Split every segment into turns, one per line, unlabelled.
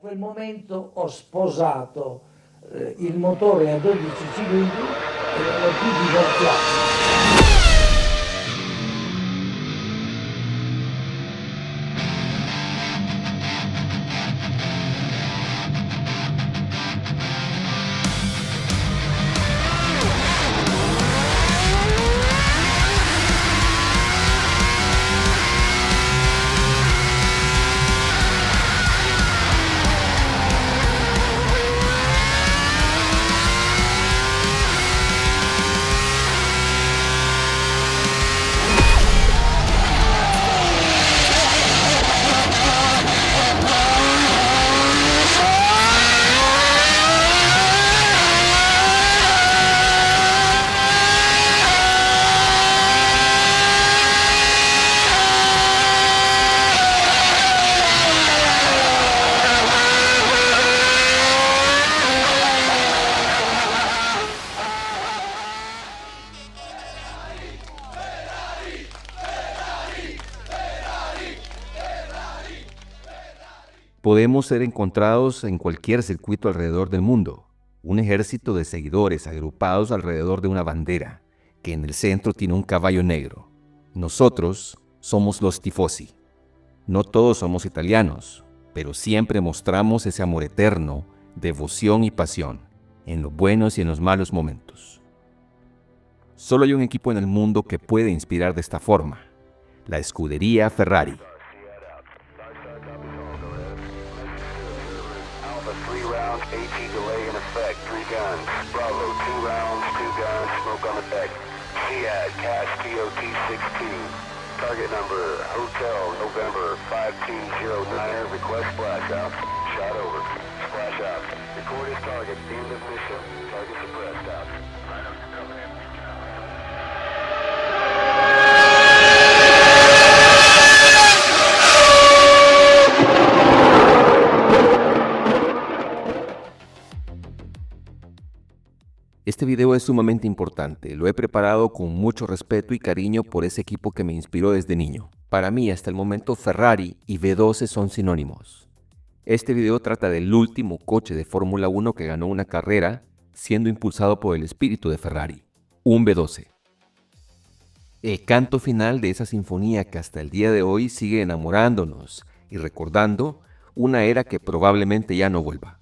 quel momento ho sposato il motore a 12 cilindri e non ho più divorziato.
Podemos ser encontrados en cualquier circuito alrededor del mundo. Un ejército de seguidores agrupados alrededor de una bandera, que en el centro tiene un caballo negro. Nosotros somos los tifosi. No todos somos italianos, pero siempre mostramos ese amor eterno, devoción y pasión, en los buenos y en los malos momentos. Solo hay un equipo en el mundo que puede inspirar de esta forma: la escudería Ferrari.
Alpha 3 rounds, AT delay in effect, 3 guns. Bravo, 2 rounds, 2 guns, smoke on deck. SEAD, CAS TOT 16. Target number, Hotel November 5209, request splash out. Shot over. Splash out. Record his target, deemed of mission. Target suppressed out.
Este video es sumamente importante, lo he preparado con mucho respeto y cariño por ese equipo que me inspiró desde niño. Para mí, hasta el momento, Ferrari y V12 son sinónimos. Este video trata del último coche de Fórmula 1 que ganó una carrera, siendo impulsado por el espíritu de Ferrari, un V12. El canto final de esa sinfonía que hasta el día de hoy sigue enamorándonos y recordando una era que probablemente ya no vuelva.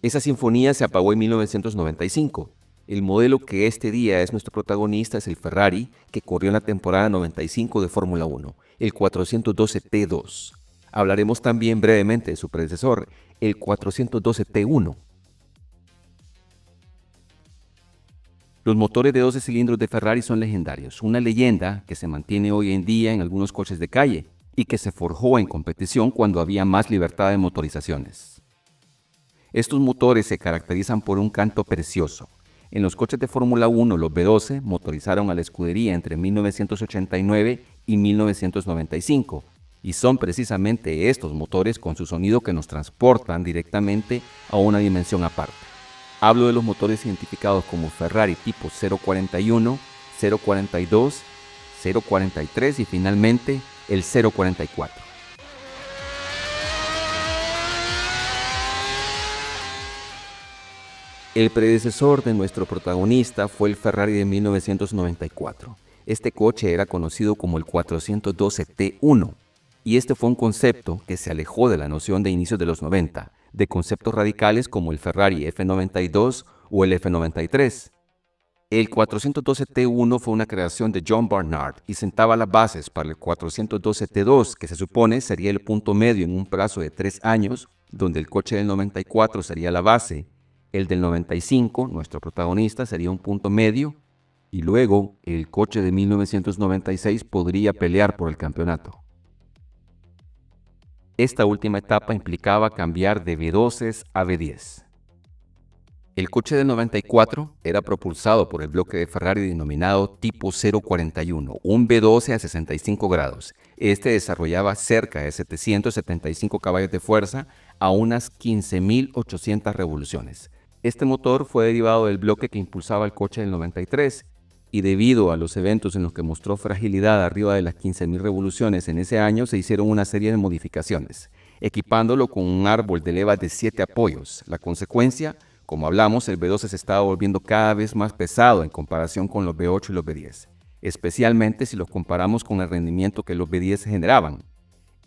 Esa sinfonía se apagó en 1995. El modelo que este día es nuestro protagonista es el Ferrari que corrió en la temporada 95 de Fórmula 1, el 412 T2. Hablaremos también brevemente de su predecesor, el 412 T1. Los motores de 12 cilindros de Ferrari son legendarios, una leyenda que se mantiene hoy en día en algunos coches de calle y que se forjó en competición cuando había más libertad de motorizaciones. Estos motores se caracterizan por un canto precioso. En los coches de Fórmula 1, los V12 motorizaron a la escudería entre 1989 y 1995, y son precisamente estos motores con su sonido que nos transportan directamente a una dimensión aparte. Hablo de los motores identificados como Ferrari tipo 041, 042, 043 y finalmente el 044. El predecesor de nuestro protagonista fue el Ferrari de 1994. Este coche era conocido como el 412 T1, y este fue un concepto que se alejó de la noción de inicios de los 90, de conceptos radicales como el Ferrari F92 o el F93. El 412 T1 fue una creación de John Barnard y sentaba las bases para el 412 T2, que se supone sería el punto medio en un plazo de 3 años, donde el coche del 94 sería la base. El del 95, nuestro protagonista, sería un punto medio, y luego el coche de 1996 podría pelear por el campeonato. Esta última etapa implicaba cambiar de V12 a V10. El coche del 94 era propulsado por el bloque de Ferrari denominado tipo 041, un V12 a 65 grados. Este desarrollaba cerca de 775 caballos de fuerza a unas 15.800 revoluciones. Este motor fue derivado del bloque que impulsaba el coche del 93 y debido a los eventos en los que mostró fragilidad arriba de las 15.000 revoluciones en ese año se hicieron una serie de modificaciones. equipándolo con un árbol de levas de 7 apoyos. La consecuencia, como hablamos, el V12 se estaba volviendo cada vez más pesado en comparación con los V8 y los V10, especialmente si los comparamos con el rendimiento que los V10 generaban.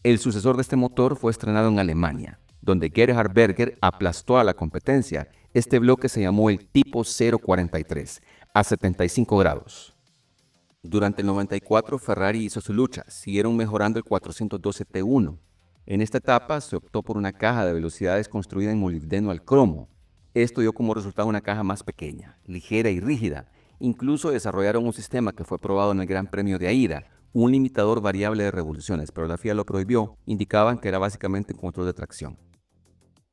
El sucesor de este motor fue estrenado en Alemania, donde Gerhard Berger aplastó a la competencia. Este bloque se llamó el Tipo 043, a 75 grados. Durante el 94, Ferrari hizo su lucha, siguieron mejorando el 412 T1. En esta etapa se optó por una caja de velocidades construida en molibdeno al cromo. Esto dio como resultado una caja más pequeña, ligera y rígida. Incluso desarrollaron un sistema que fue probado en el Gran Premio de Aida, un limitador variable de revoluciones, pero la FIA lo prohibió. Indicaban que era básicamente un control de tracción.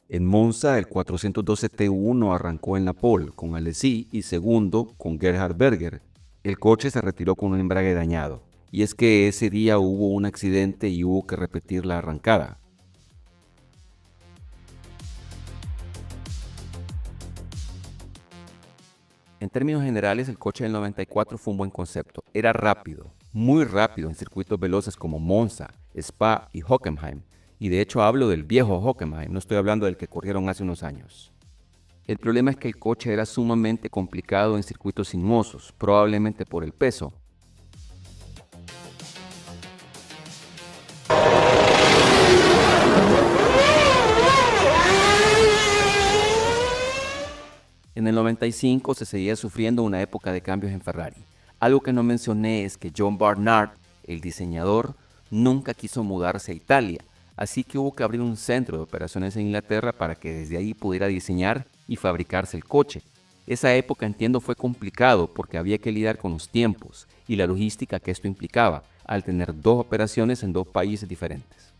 En Monza, el 412 T1 arrancó en la pole con Alesi y segundo con Gerhard Berger. El coche se retiró con un embrague dañado, y es que ese día hubo un accidente y hubo que repetir la arrancada. En términos generales, el coche del 94 fue un buen concepto. Era rápido, muy rápido en circuitos veloces como Monza, Spa y Hockenheim. Y de hecho hablo del viejo Hockenheim, no estoy hablando del que corrieron hace unos años. El problema es que el coche era sumamente complicado en circuitos sinuosos, probablemente por el peso. En el 95 se seguía sufriendo una época de cambios en Ferrari. Algo que no mencioné es que John Barnard, el diseñador, nunca quiso mudarse a Italia, así que hubo que abrir un centro de operaciones en Inglaterra para que desde ahí pudiera diseñar y fabricarse el coche. Esa época, entiendo, fue complicado porque había que lidiar con los tiempos y la logística que esto implicaba, al tener 2 operaciones en 2 países diferentes.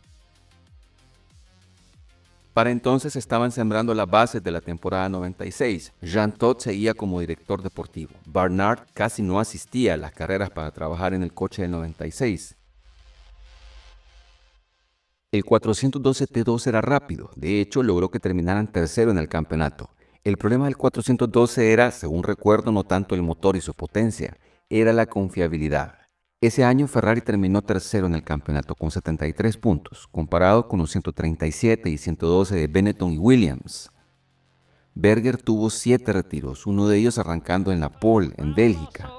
Para entonces estaban sembrando las bases de la temporada 96. Jean Todt seguía como director deportivo. Barnard casi no asistía a las carreras para trabajar en el coche del 96. El 412 T2 era rápido, de hecho logró que terminaran tercero en el campeonato. El problema del 412 era, según recuerdo, no tanto el motor y su potencia, era la confiabilidad. Ese año Ferrari terminó tercero en el campeonato con 73 puntos, comparado con los 137 y 112 de Benetton y Williams. Berger tuvo 7 retiros, uno de ellos arrancando en la pole en Bélgica.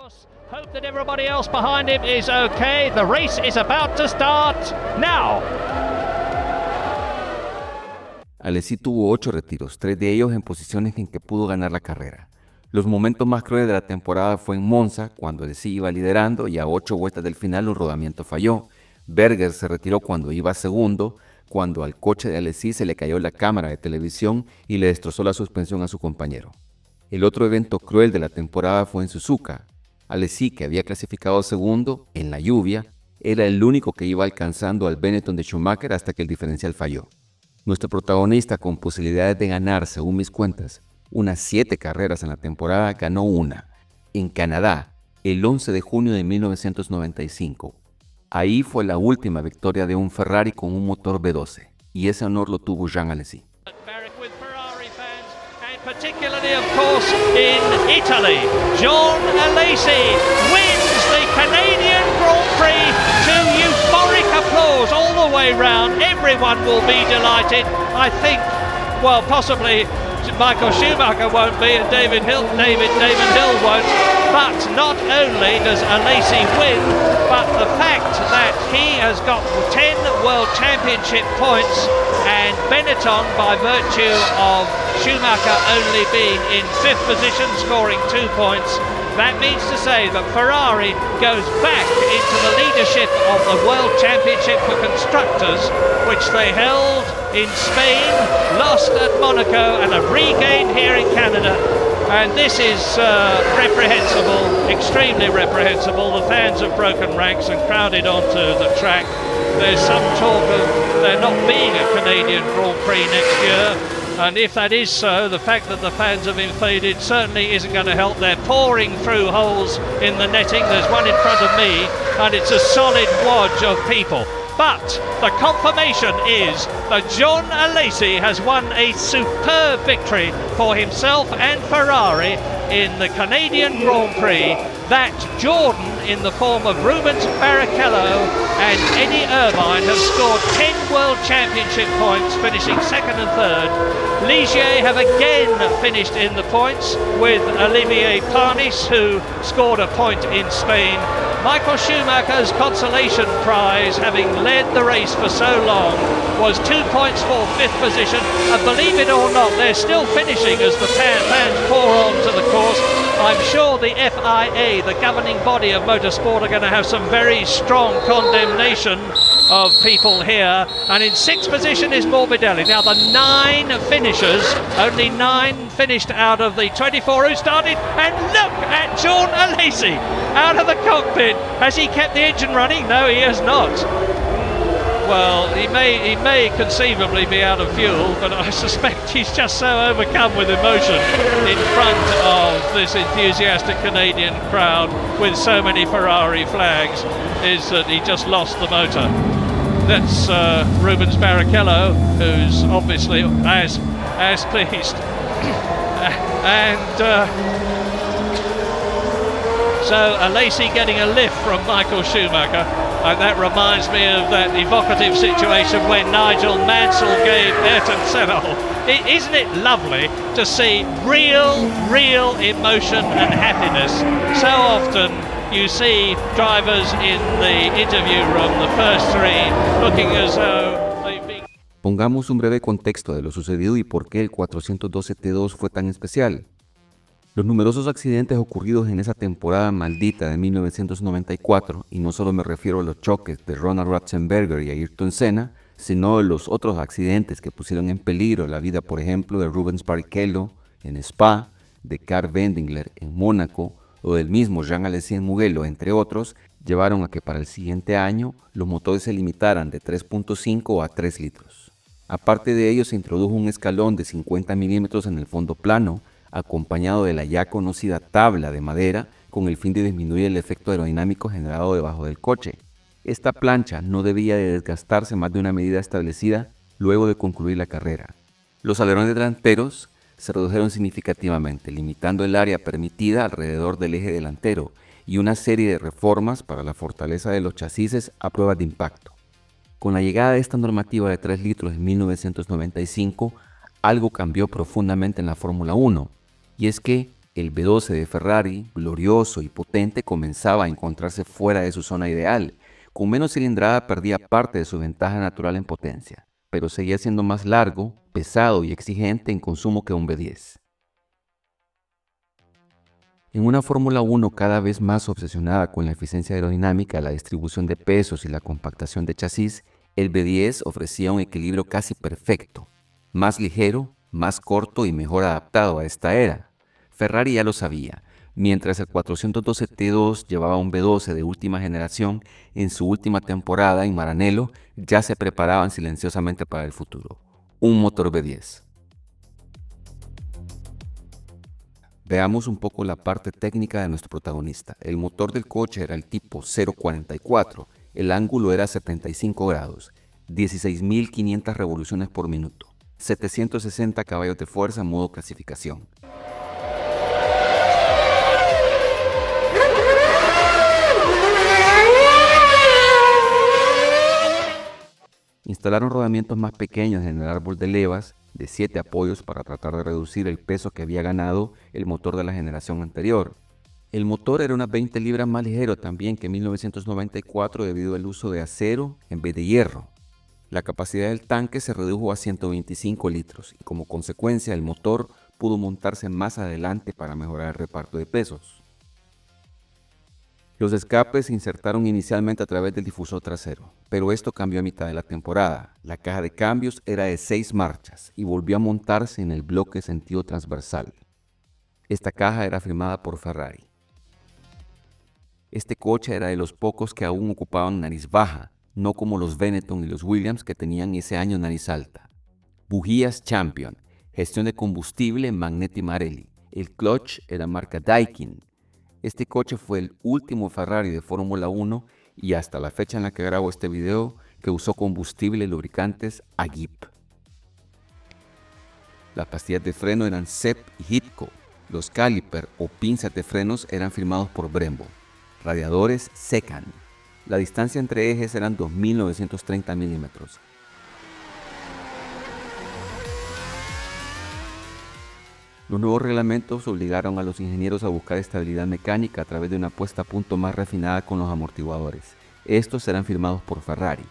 Hope that everybody else behind him is okay. The race is about to start now.
Alesi tuvo 8 retiros, 3 de ellos en posiciones en que pudo ganar la carrera. Los momentos más crueles de la temporada fue en Monza, cuando Alesi iba liderando y a 8 vueltas del final un rodamiento falló. Berger se retiró cuando iba segundo, cuando al coche de Alesi se le cayó la cámara de televisión y le destrozó la suspensión a su compañero. El otro evento cruel de la temporada fue en Suzuka. Alesi, que había clasificado segundo en la lluvia, era el único que iba alcanzando al Benetton de Schumacher hasta que el diferencial falló. Nuestro protagonista, con posibilidades de ganar, según mis cuentas, unas 7 carreras en la temporada, ganó una, en Canadá, el 11 de junio de 1995. Ahí fue la última victoria de un Ferrari con un motor V12, y ese honor lo tuvo Jean Alesi.
Particularly, of course, in Italy, John Alesi wins the Canadian Grand Prix to euphoric applause all the way round. Everyone will be delighted. I think, well, possibly Michael Schumacher won't be and David Hill won't. But not only does Alesi win, but the fact that he has got 10 World Championship points and Benetton, by virtue of Schumacher only being in 5th position, scoring 2 points, that means to say that Ferrari goes back into the leadership of the World Championship for Constructors, which they held in Spain, lost at Monaco and have regained here in Canada. And this is reprehensible, extremely reprehensible. The fans have broken ranks and crowded onto the track. There's some talk of there not being a Canadian Grand Prix next year. And if that is so, the fact that the fans have invaded certainly isn't going to help. They're pouring through holes in the netting. There's one in front of me, and it's a solid wodge of people. But the confirmation is that John Alesi has won a superb victory for himself and Ferrari in the Canadian Grand Prix. That Jordan, in the form of Rubens Barrichello and Eddie Irvine, have scored 10 World Championship points, finishing second and third. Ligier have again finished in the points with Olivier Panis, who scored a point in Spain. Michael Schumacher's consolation prize, having led the race for so long, was 2 points for fifth position. And believe it or not, they're still finishing as the fans pour on to the course. I'm sure the FIA, the governing body of motorsport, are going to have some very strong condemnation of people here. And in sixth position is Morbidelli. Now the 9 finishers, only 9 finished out of the 24 who started. And look at John Alesi out of the cockpit. Has he kept the engine running? No, he has not. Well, he may conceivably be out of fuel, but I suspect he's just so overcome with emotion in front of this enthusiastic Canadian crowd with so many Ferrari flags, is that he just lost the motor. That's Rubens Barrichello, who's obviously as pleased. So Alesi getting a lift from Michael Schumacher, and that reminds me of that evocative situation when Nigel Mansell gave Ayrton Senna. Isn't it lovely to see real emotion and happiness? So often you see drivers in the interview room, the first 3, looking as though they've been...
Pongamos un breve contexto de lo sucedido y por qué el 412 T2 fue tan especial. Los numerosos accidentes ocurridos en esa temporada maldita de 1994, y no solo me refiero a los choques de Ronald Ratzenberger y Ayrton Senna, sino a los otros accidentes que pusieron en peligro la vida, por ejemplo, de Rubens Barrichello en Spa, de Karl Wendlinger en Mónaco, o del mismo Jean Alesi en Mugello, entre otros, llevaron a que para el siguiente año los motores se limitaran de 3.5 a 3 litros. Aparte de ello, se introdujo un escalón de 50 milímetros en el fondo plano, acompañado de la ya conocida tabla de madera, con el fin de disminuir el efecto aerodinámico generado debajo del coche. Esta plancha no debía de desgastarse más de una medida establecida luego de concluir la carrera. Los alerones delanteros se redujeron significativamente, limitando el área permitida alrededor del eje delantero, y una serie de reformas para la fortaleza de los chasis a prueba de impacto. Con la llegada de esta normativa de 3 litros en 1995, algo cambió profundamente en la Fórmula 1, y es que el V12 de Ferrari, glorioso y potente, comenzaba a encontrarse fuera de su zona ideal. Con menos cilindrada perdía parte de su ventaja natural en potencia, pero seguía siendo más largo, pesado y exigente en consumo que un V10. En una Fórmula 1 cada vez más obsesionada con la eficiencia aerodinámica, la distribución de pesos y la compactación de chasis, el V10 ofrecía un equilibrio casi perfecto, más ligero, más corto y mejor adaptado a esta era. Ferrari ya lo sabía. Mientras el 412 T2 llevaba un V12 de última generación, en su última temporada en Maranello ya se preparaban silenciosamente para el futuro. Un motor V10. Veamos un poco la parte técnica de nuestro protagonista. El motor del coche era el tipo 044, el ángulo era 75 grados, 16.500 revoluciones por minuto, 760 caballos de fuerza en modo clasificación. Instalaron rodamientos más pequeños en el árbol de levas de 7 apoyos para tratar de reducir el peso que había ganado el motor de la generación anterior. El motor era unas 20 libras más ligero también que en 1994 debido al uso de acero en vez de hierro. La capacidad del tanque se redujo a 125 litros y como consecuencia el motor pudo montarse más adelante para mejorar el reparto de pesos. Los escapes se insertaron inicialmente a través del difusor trasero, pero esto cambió a mitad de la temporada. La caja de cambios era de 6 marchas y volvió a montarse en el bloque sentido transversal. Esta caja era firmada por Ferrari. Este coche era de los pocos que aún ocupaban nariz baja, no como los Benetton y los Williams que tenían ese año nariz alta. Bujías Champion, gestión de combustible Magneti Marelli. El clutch era marca Daikin. Este coche fue el último Ferrari de Fórmula 1 y hasta la fecha en la que grabo este video que usó combustible y lubricantes Agip. Las pastillas de freno eran Sepp y Hitco. Los caliper o pinzas de frenos eran firmados por Brembo. Radiadores Secan. La distancia entre ejes eran 2.930 milímetros. Los nuevos reglamentos obligaron a los ingenieros a buscar estabilidad mecánica a través de una puesta a punto más refinada con los amortiguadores. Estos serán firmados por Ferrari.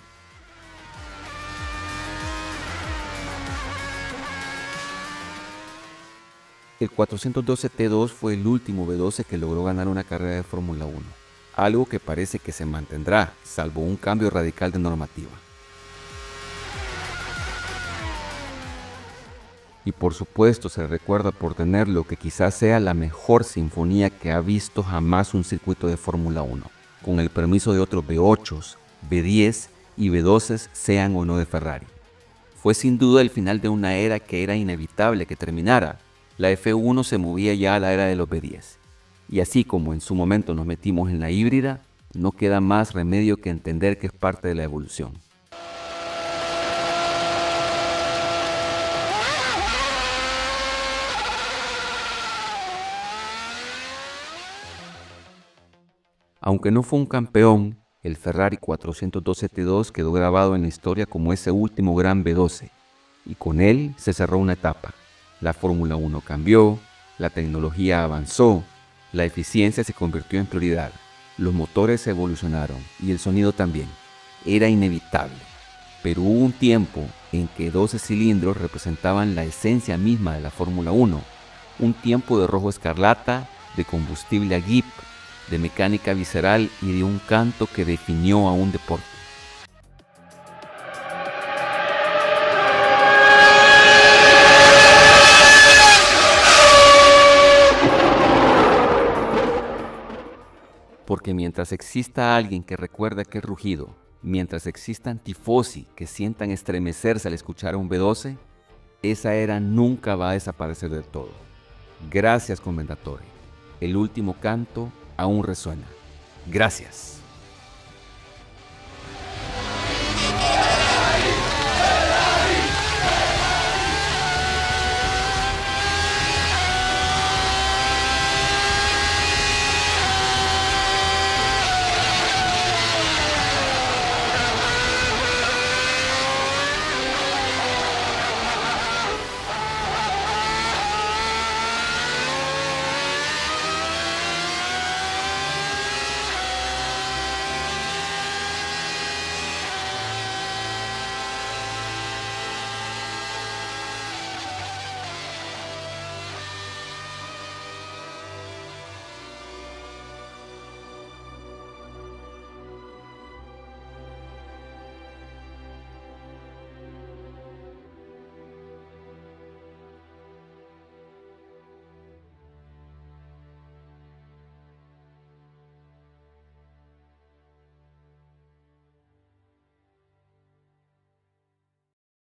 El 412 T2 fue el último V12 que logró ganar una carrera de Fórmula 1, algo que parece que se mantendrá, salvo un cambio radical de normativa. Y por supuesto se recuerda por tener lo que quizás sea la mejor sinfonía que ha visto jamás un circuito de Fórmula 1, con el permiso de otros V8s, V10 y V12s sean o no de Ferrari. Fue sin duda el final de una era que era inevitable que terminara. La F1 se movía ya a la era de los V10. Y así como en su momento nos metimos en la híbrida, no queda más remedio que entender que es parte de la evolución. Aunque no fue un campeón, el Ferrari 412 T2 quedó grabado en la historia como ese último gran V12, y con él se cerró una etapa. La Fórmula 1 cambió, la tecnología avanzó, la eficiencia se convirtió en prioridad, los motores evolucionaron y el sonido también. Era inevitable, pero hubo un tiempo en que 12 cilindros representaban la esencia misma de la Fórmula 1, un tiempo de rojo escarlata, de combustible Agip, de mecánica visceral y de un canto que definió a un deporte. Porque mientras exista alguien que recuerde aquel rugido, mientras existan tifosi que sientan estremecerse al escuchar a un V12, esa era nunca va a desaparecer del todo. Gracias, Commendatore. El último canto aún resuena. Gracias.